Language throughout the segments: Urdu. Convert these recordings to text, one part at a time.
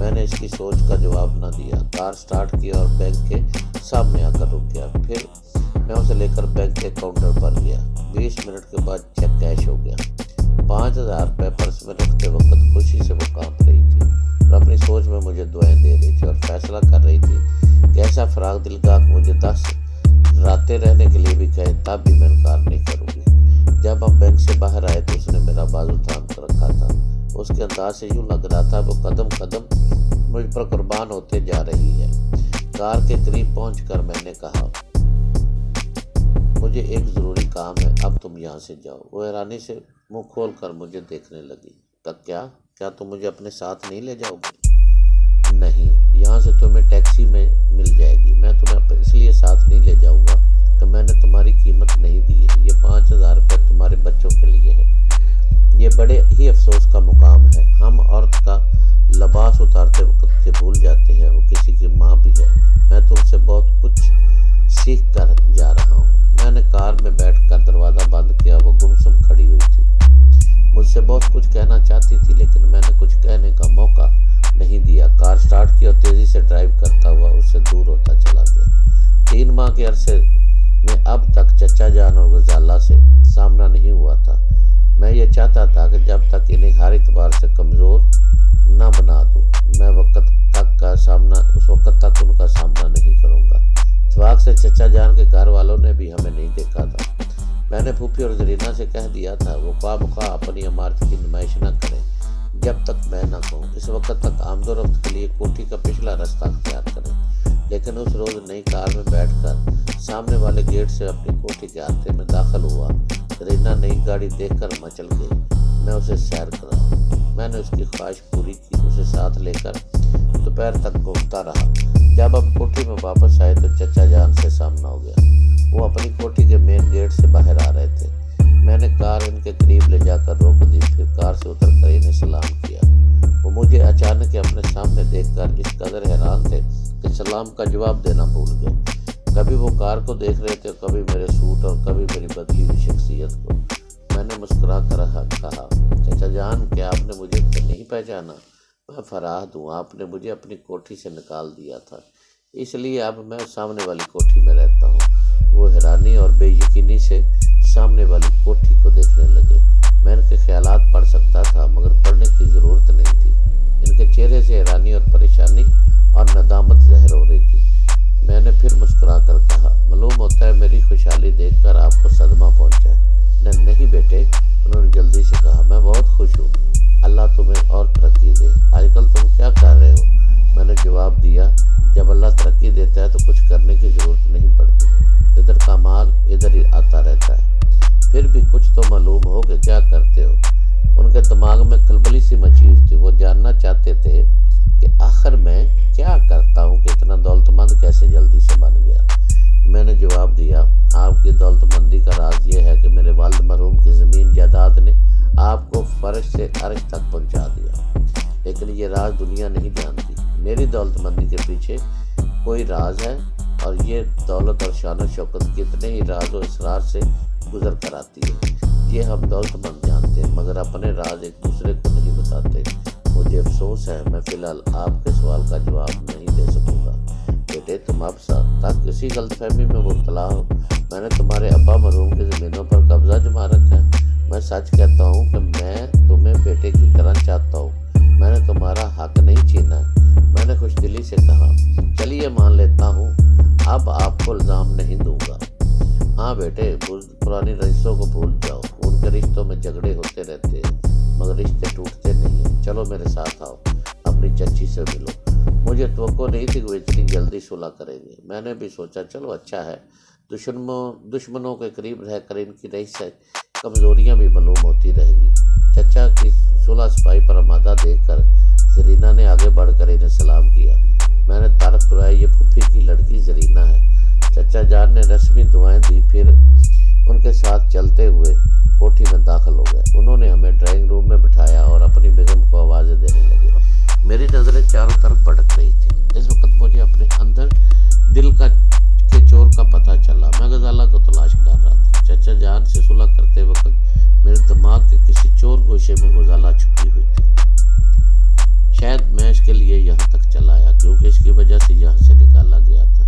میں نے اس کی سوچ کا جواب نہ دیا۔ کار سٹارٹ کی اور بینک کے سامنے آ کر رک گیا۔ پھر میں اسے لے کر بینک کے کاؤنٹر پر گیا۔ 20 منٹ کے بعد چیک کیش ہو گیا۔ 5000 روپے پرس میں رکھتے وقت خوشی سے وہ کانپ رہی تھی اور اپنی سوچ میں مجھے دعائیں دے رہی تھی اور فیصلہ کر رہی تھی کہ ایسا فراغ دل کا مجھے 10 راتیں رہنے کے لیے بھی کہے تب بھی میں انکار نہیں کروں گی۔ جب ہم بینک سے باہر آئے تو اس نے میرا بازو تھام کر رکھا تھا۔ اس کے انداز سے یوں لگ رہا تھا وہ قدم قدم مجھ پر قربان ہوتے جا رہی ہے۔ کار کے قریب پہنچ کر میں نے کہا، مجھے ایک ضروری کام ہے، اب تم یہاں سے جاؤ۔ وہ حیرانی سے منہ کھول کر مجھے دیکھنے لگی۔ کیا تم مجھے اپنے ساتھ نہیں لے جاؤ گی؟ نہیں، یہاں سے تمہیں ٹیکسی میں مل جائے گی۔ میں تمہیں اس لیے ساتھ نہیں لے جاؤں گا کہ میں نے تمہاری قیمت نہیں دی ہے۔ یہ 5000 روپے تمہارے بچوں کے لیے ہے۔ یہ بڑے ہی افسوس کا مقام ہے۔ ہم عورت کا لباس اتارتے وقت یہ بھول جاتے ہیں وہ کسی کی ماں بھی ہے۔ میں تم سے بہت کچھ سیکھ کر جا رہا ہوں۔ میں نے کار میں بیٹھ کر دروازہ بند کیا۔ وہ گمسم کھڑی ہوئی تھی، مجھ سے بہت کچھ کہنا چاہتی تھی لیکن میں نے کچھ کہنے کا موقع نہیں دیا۔ کار سٹارٹ کی اور تیزی سے ڈرائیو کرتا ہوا اس سے دور ہوتا چلا گیا۔ 3 ماہ کے عرصے میں اب تک چچا جان اور غزالہ سے سامنا نہیں ہوا تھا۔ میں یہ چاہتا تھا کہ جب تک انہیں ہر اعتبار سے کمزور نہ بنا دوں میں اس وقت تک ان کا سامنا نہیں کروں گا۔ اتفاق سے چچا جان کے گھر والوں نے بھی ہمیں نہیں دیکھا تھا۔ میں نے پھوپھی اور زرینہ سے کہہ دیا تھا وہ خواہ بخواہ اپنی عمارت کی نمائش نہ کریں جب تک میں نہ کہوں۔ اس وقت تک آمد و رفت کے لیے کوٹھی کا پچھلا رستہ اختیار کریں۔ لیکن اس روز نئی کار میں بیٹھ کر سامنے والے گیٹ سے اپنی کوٹھی کے احاطے میں داخل ہوا۔ زرینہ نئی گاڑی دیکھ کر مچل گئی۔ میں اسے سیر کراؤں۔ میں نے اس کی خواہش پوری کی، اسے ساتھ لے کر دوپہر تک گھومتا رہا۔ جب ہم کوٹھی میں واپس آئے تو چچا جان سے سامنا ہو گیا۔ وہ اپنی کوٹھی کے مین گیٹ سے باہر آ رہے تھے۔ میں نے کار ان کے قریب لے جا کر روک دی، پھر کار سے اتر کر انہیں سلام کیا۔ وہ مجھے اچانک اپنے سامنے دیکھ کر اس قدر حیران تھے کہ سلام کا جواب دینا بھول گئے۔ کبھی وہ کار کو دیکھ رہے تھے، کبھی میرے سوٹ اور کبھی میری بدلی ہوئی شخصیت کو۔ میں نے مسکرا کر کہا، چچا جان کیا آپ نے مجھے نہیں پہچانا؟ میں فرحت ہوں، آپ نے مجھے اپنی کوٹھی سے نکال دیا تھا، اس لیے اب میں سامنے والی کوٹھی میں رہتا ہوں۔ وہ حیرانی اور بے یقینی سے سامنے والی کوٹھی کو دیکھنے لگے۔ میں ان کے خیالات پڑھ سکتا تھا مگر پڑھنے کی ضرورت نہیں تھی۔ ان کے چہرے سے حیرانی اور پریشانی اور ندامت ظاہر ہو رہی تھی۔ میں نے پھر مسکرا کر کہا، معلوم ہوتا ہے میری خوشحالی دیکھ کر آپ کو صدمہ پہنچا ہے۔ نہیں بیٹے، انہوں نے جلدی سے کہا، میں بہت خوش ہوں، اللہ تمہیں اور ترقی دے۔ آج کل تم کیا کر رہے ہو؟ میں نے جواب دیا، جب اللہ ترقی دیتا ہے تو کچھ کرنے کی ضرورت نہیں پڑتی، ادھر کا مال ادھر ہی آتا رہتا ہے۔ پھر بھی کچھ تو معلوم ہو کہ کیا کرتے ہو۔ ان کے دماغ میں کھلبلی سی مچی ہوئی تھی۔ وہ جاننا چاہتے تھے کہ آخر میں کیا کرتا ہوں کہ اتنا دولت مند کیسے جلدی سے بن گیا۔ میں نے جواب دیا، آپ کی دولت مندی کا راز یہ ہے کہ میرے والد مرحوم کی زمین جائیداد نے آپ کو فرش سے عرش تک پہنچا دیا، لیکن یہ راز دنیا نہیں جانتی۔ میری دولت مندی کے پیچھے کوئی راز ہے اور یہ دولت اور شان و شوکت کتنے ہی راز و اسرار سے گزر کر آتی ہے۔ یہ ہم دولت مند جانتے ہیں مگر اپنے راز ایک دوسرے کو نہیں بتاتے۔ مجھے افسوس ہے میں فی الحال آپ کے سوال کا جواب نہیں دے سکوں گا۔ بیٹے تم اب تک اسی غلط فہمی میں مبتلا ہو۔ میں نے تمہارے ابا مرحوم کی زمینوں پر قبضہ جما رکھا ہے۔ میں سچ کہتا ہوں کہ میں تمہیں بیٹے کی طرح چاہتا ہوں، میں نے تمہارا حق نہیں چھینا ہے۔ میں نے خوش دلی سے کہا، چلیے مان لیتا ہوں، اب آپ کو الزام نہیں دوں گا۔ ہاں بیٹے، پرانی رشتوں کو بھول جاؤ، ان کے رشتوں میں جھگڑے ہوتے رہتے ہیں مگر رشتے ٹوٹتے نہیں ہیں۔ چلو میرے ساتھ آؤ، اپنی چچی سے ملو۔ مجھے توقع نہیں تھی کہ وہ اتنی جلدی صلح کریں گے۔ میں نے بھی سوچا چلو اچھا ہے، دشمنوں کے قریب رہ کر ان کی رہی سے کمزوریاں بھی معلوم ہوتی رہے گی۔ چچا کی صلح صفائی پر آمادہ دیکھ کر زرینہ نے آگے بڑھ کر انہیں سلام کیا۔ میں نے تعارف کرایا، یہ پھوپھی کی لڑکی زرینہ ہے۔ چچا جان نے رسمی دعائیں دی، پھر ان کے ساتھ چلتے ہوئے کوٹھی میں داخل ہو گئے۔ انہوں نے ہمیں ڈرائنگ روم میں بٹھایا اور اپنی بیگم کو آوازیں دینے لگے۔ میری نظریں چاروں طرف بھٹک رہی تھی۔ اس وقت مجھے اپنے اندر دل کے چور کا پتہ چلا۔ میں غزالہ کو تلاش کر رہا تھا۔ چچا جان سے صلح کرتے وقت میرے دماغ کے کسی چور گوشے میں غزالہ چھپی ہوئی تھی۔ شاید میں اس کے لیے یہاں تک چلا آیا کیونکہ اس کی وجہ سے یہاں سے نکالا گیا تھا۔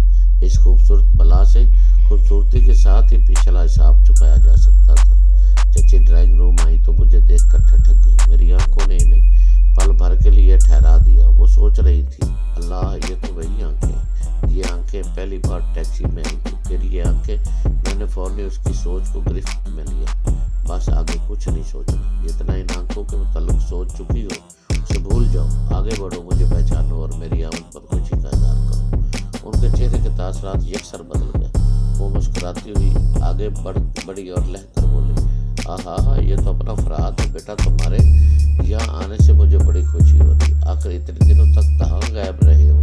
اس خوبصورت بلا سے خوبصورتی کے ساتھ ہی پچھلا حساب چکایا جا سکتا تھا۔ چچی ڈرائنگ روم آئی تو مجھے دیکھ کر ٹھٹک گئی۔ میری آنکھوں نے انہیں پل بھر کے لیے ٹھہرا دیا۔ وہ سوچ رہی تھی، اللہ یہ تو وہی آنکھیں، یہ آنکھیں پہلی بار ٹیکسی میں آئی تھی، پھر یہ آنکھیں۔ میں نے فوراً اس کی سوچ کو گرفت میں لیا۔ بس آگے کچھ نہیں سوچنا، جتنا ان آنکھوں کے متعلق سوچ چکی ہو اسے بھول جاؤ، آگے بڑھو، مجھے پہچانو اور میری آمد پر خوشی کا اظہار کرو۔ ان کے چہرے کے تاثرات یکسر بدل گئے۔ وہ مسکراتی ہوئی آگے بڑھی اور لہ کر بولی، آہا یہ تو اپنا فرحات ہے بیٹا، تمہارے یہاں آنے سے مجھے بڑی خوشی ہو رہی۔ آخر اتنے دنوں تک کہاں غائب رہے ہو؟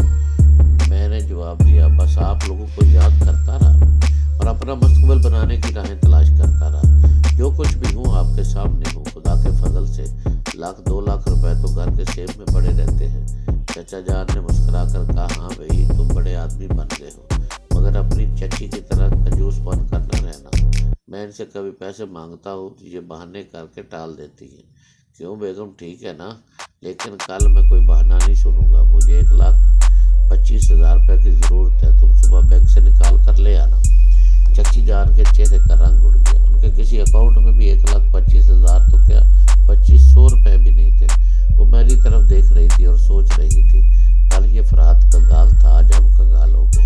میں نے جواب دیا، بس آپ لوگوں کو یاد کرتا رہا اور اپنا مستقبل بنانے کی راہیں تلاش کرتا رہا۔ جو کچھ بھی ہوں آپ کے سامنے ہوں، خدا کے فضل سے 1,00,000-2,00,000 روپے تو گھر کے سیب میں پڑے رہتے ہیں۔ چچا جان نے مسکرا کر کہا، ہاں بھائی تم بڑے آدمی بن گئے ہو، مگر اپنی چچی کی طرح کنجوس بن کر نہ رہنا۔ میں ان سے کبھی پیسے مانگتا ہوں تو یہ بہانے کر کے ٹال دیتی ہیں۔ کیوں بیگم ٹھیک ہے نا؟ لیکن کل میں کوئی بہانہ نہیں سنوں گا۔ مجھے 1,25,000 روپے کی ضرورت ہے، تم صبح بینک سے نکال کر لے آنا۔ چچی جان کے چہرے کا رنگ اڑ گیا۔ ان کے کسی اکاؤنٹ میں بھی 1,25,000 تو کیا 2,500 روپے بھی نہیں تھے۔ وہ میری طرف دیکھ رہی تھی اور سوچ رہی تھی، کل یہ فرحات کنگال تھا، آج ہم کنگال ہو گئے۔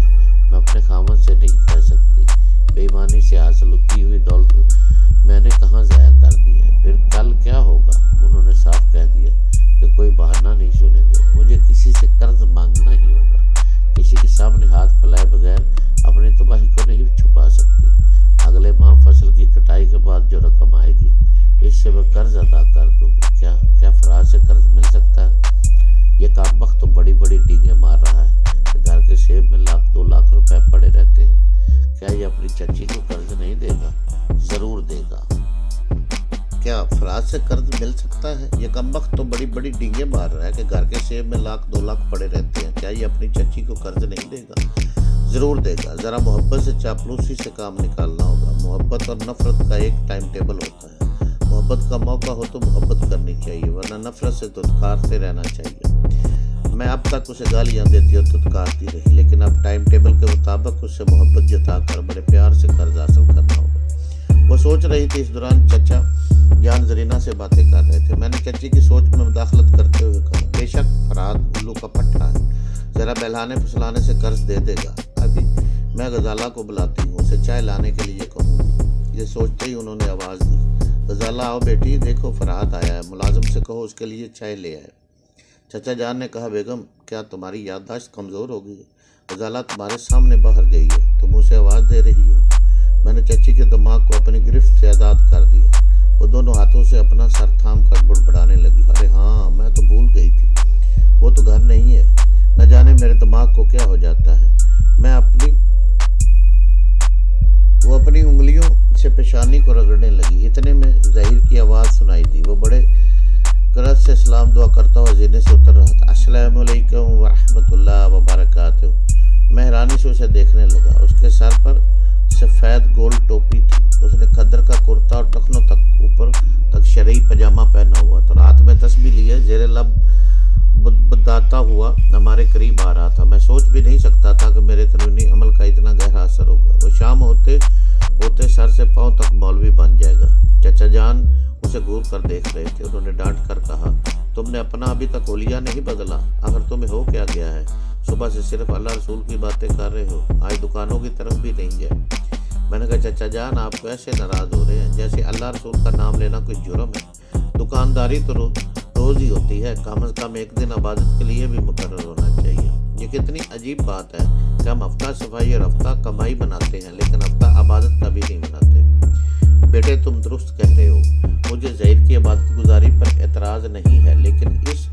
میں اپنے خامن سے نہیں کہہ سکتی، بے ایمانی سے حاصل کی ہوئی دولت میں نے کہاں ضائع کر دی ہے۔ پھر کل کیا ہوگا؟ انہوں نے صاف کہہ دیا کہ کوئی بہانہ نہیں سنیں گے، مجھے کسی سے قرض مانگنا ہی ہوگا۔ کسی کے سامنے ہاتھ پھیلائے بغیر اپنی تباہی کو نہیں چھپا سکتی۔ اگلے ماہ فصل کی کٹائی کے بعد جو رقم آئے گی اس سے میں قرض ادا کر دوں گی۔ کیا فراز سے قرض مل سکتا ہے؟ یہ کامبخت تو بڑی بڑی ڈینگیں مار رہا ہے، گھر کے سیب میں 1,00,000-2,00,000 روپے پڑے رہتے ہیں۔ کیا یہ اپنی چچی کو قرض نہیں دے گا؟ ضرور دے گا۔ کیا فراز سے قرض مل سکتا ہے؟ یہ کمبخت تو بڑی بڑی ڈینگیں مار رہا ہے کہ گھر کے سیب میں 1,00,000-2,00,000 پڑے رہتے ہیں۔ کیا یہ اپنی چچی کو قرض نہیں دے گا؟ ضرور دے گا۔ ذرا محبت سے چاپلوسی سے کام نکالنا ہوگا۔ محبت اور نفرت کا ایک ٹائم ٹیبل ہوتا ہے۔ محبت کا موقع ہو تو محبت کرنی چاہیے، ورنہ نفرت سے دھتکارتے رہنا چاہیے۔ میں اب تک اسے گالیاں دیتی اور دھتکارتی رہی، لیکن اب ٹائم ٹیبل کے مطابق اس سے محبت جتا کر بڑے پیار سے قرض حاصل کرنا ہوگا۔ وہ سوچ رہی تھی، اس دوران چچا جان زرینہ سے باتیں کر رہے تھے۔ میں نے چچی کی سوچ میں مداخلت کرتے ہوئے کہا، بے شک فرحات الو کا پٹھا ہے، ذرا بہلانے پھسلانے سے قرض دے دے گا۔ ابھی میں غزالہ کو بلاتی ہوں، اسے چائے لانے کے لیے کہوں گی۔ یہ سوچتے ہی انہوں نے آواز دی، غزالہ آؤ بیٹی، دیکھو فرحات آیا ہے، ملازم سے کہو اس کے لیے چائے لے آئے۔ چچا جان نے کہا، بیگم کیا تمہاری یادداشت کمزور ہو گئی ہے؟ غزالہ تمہارے سامنے باہر گئی ہے، تم اسے آواز دے رہی ہو۔ میں نے چچی کے دماغ کو اپنی گرفت سے آزاد کر دیا۔ وہ دونوں ہاتھوں سے اپنا سر تھام کر بڑبڑانے لگی، ارے ہاں میں تو بھول گئی تھی، وہ تو گھر نہیں ہے، نہ جانے میرے دماغ کو کیا ہو جاتا ہے۔ وہ اپنی انگلیوں سے پیشانی کو رگڑنے لگی۔ اتنے میں ظہیر کی آواز سنائی دی۔ وہ بڑے کرت سے سلام دعا کرتا ہوا زینے سے اتر رہا تھا۔ السلام علیکم ورحمۃ اللہ وبرکاتہ۔ میں حیرانی سے اسے دیکھنے لگا۔ اس کے سر پر سفید گول ٹوپی تھی۔ اس نے کھدر کا کرتا اور ٹخنوں تک اوپر تک شرعی پاجامہ پہنا ہوا تھا، ہاتھ میں تسبیح لیے زیر لب بداتا ہوا ہمارے قریب آ رہا تھا۔ میں سوچ بھی نہیں سکتا تھا کہ میرے ترونی عمل کا اتنا گہرا اثر ہوگا۔ وہ شام ہوتے سر سے پاؤں تک مولوی بن جائے گا۔ چچا جان اسے گور کر دیکھ رہے تھے۔ انہوں نے ڈانٹ کر کہا، تم نے اپنا ابھی تک حلیہ نہیں بدلا، آخر تمہیں ہو کیا گیا ہے؟ صبح سے صرف اللہ رسول کی باتیں کر رہے ہو، آج دکانوں کی طرف بھی نہیں گئے۔ میں نے کہا، چچا جان آپ کو ایسے ناراض ہو رہے ہیں جیسے اللہ رسول کا نام لینا کوئی جرم ہے۔ دکانداری تو روز ہی ہوتی ہے، کم از کم ایک دن عبادت کے لیے بھی مقرر ہونا چاہیے۔ یہ کتنی عجیب بات ہے کہ ہم ہفتہ صفائی اور ہفتہ کمائی بناتے ہیں، لیکن ہفتہ عبادت کا بھی نہیں بناتے۔ بیٹے تم درست کہہ رہے ہو، مجھے ظہیر کی عبادت گزاری پر اعتراض نہیں ہے، لیکن اس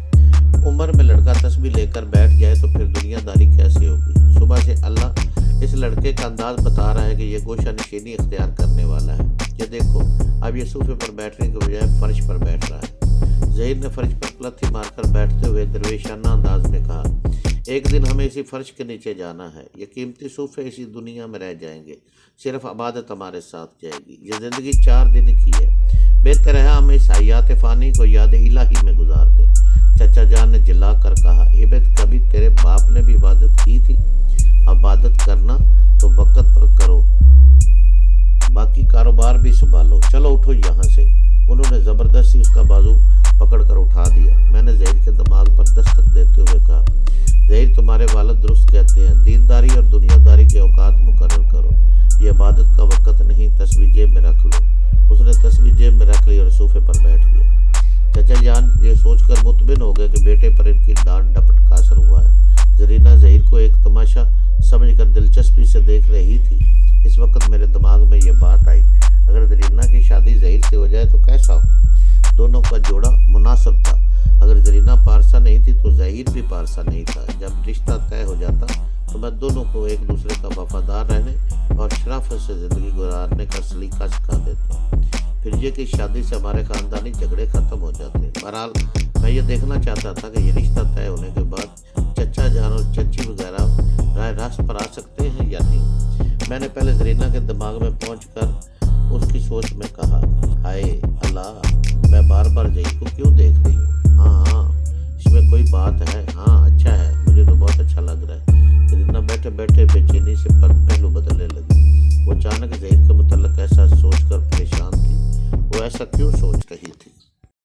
عمر میں لڑکا تسبیح لے کر بیٹھ جائے تو پھر دنیا داری کیسے ہوگی؟ صبح سے اللہ اس لڑکے کا انداز بتا رہا ہے کہ یہ گوشہ نشینی اختیار کرنے والا ہے۔ یہ دیکھو اب یہ صوفے پر بیٹھنے کے بجائے فرش پر بیٹھ رہا ہے۔ ظہیر نے فرش پر پلتھی مار کر بیٹھتے ہوئے درویشانہ انداز میں کہا، ایک دن ہمیں اسی فرش کے نیچے جانا ہے، یہ قیمتی صوفے اسی دنیا میں رہ جائیں گے، صرف عبادت ہمارے ساتھ جائے گی۔ یہ زندگی 4 دن کی ہے، بہتر ہے ہم اس حیات فانی کو یاد الہی میں گزار دیں۔ چچا جان نے جلا کر کہا، عبید کبھی تیرے باپ نے بھی عبادت کی تھی؟ عبادت کرنا تو وقت پر کرو، باقی کاروبار بھی سنبھالو، چلو اٹھو یہاں سے۔ انہوں نے زبردستی اس کا بازو پکڑ کر اٹھا دیا۔ میں نے ظہیر کے دماغ پر دستک دیتے ہوئے کہا، ظہیر تمہارے والد درست کہتے ہیں، دینداری اور دنیا داری کے اوقات مقرر کرو، یہ عبادت کا وقت نہیں، تسبیح جیب میں رکھ لو۔ اس نے تسبیح جیب میں رکھ لی اور صوفے پر بیٹھ گیا۔ چچا جان یہ سوچ کر مطمئن ہو گئے کہ بیٹے پر ان کی ڈانٹ ڈپٹ کا اثر ہوا ہے۔ زرینہ ظہیر کو ایک تماشا سمجھ کر دلچسپی سے دیکھ رہی تھی۔ اس وقت میرے دماغ میں یہ بات آئی، اگر زرینہ کی شادی ظہیر سے ہو جائے تو کیسا ہو؟ دونوں کا جوڑا مناسب تھا۔ اگر زرینہ پارسا نہیں تھی تو ظہیر بھی پارسا نہیں تھا۔ جب رشتہ طے ہو جاتا تو میں دونوں کو ایک دوسرے کا وفادار رہنے اور شرافت سے زندگی گزارنے کا سلیقہ سکھا دیتا۔ پھر یہ کہ شادی سے ہمارے خاندانی جھگڑے ختم ہو جاتے۔ بہرحال میں یہ دیکھنا چاہتا تھا کہ یہ رشتہ طے ہونے کے بعد چچا جان اور چچی وغیرہ رائے راست پر آ سکتے ہیں یا نہیں۔ میں نے پہلے زرینہ کے دماغ میں پہنچ کر اس کی سوچ میں کہا، ہائے اللہ، میں بار بار ظہیر کو کیوں دیکھ رہی ہوں؟ ہاں اس میں کوئی بات ہے، ہاں اچھا ہے، مجھے تو بہت اچھا لگ رہا ہے۔ زرینہ بیٹھے بیٹھے بے چینی سے پہلو بدلنے لگی۔ وہ اچانک ظہیر کے متعلق ایسا سوچ کر پریشان تھی۔ وہ ایسا کیوں سوچ رہی تھی؟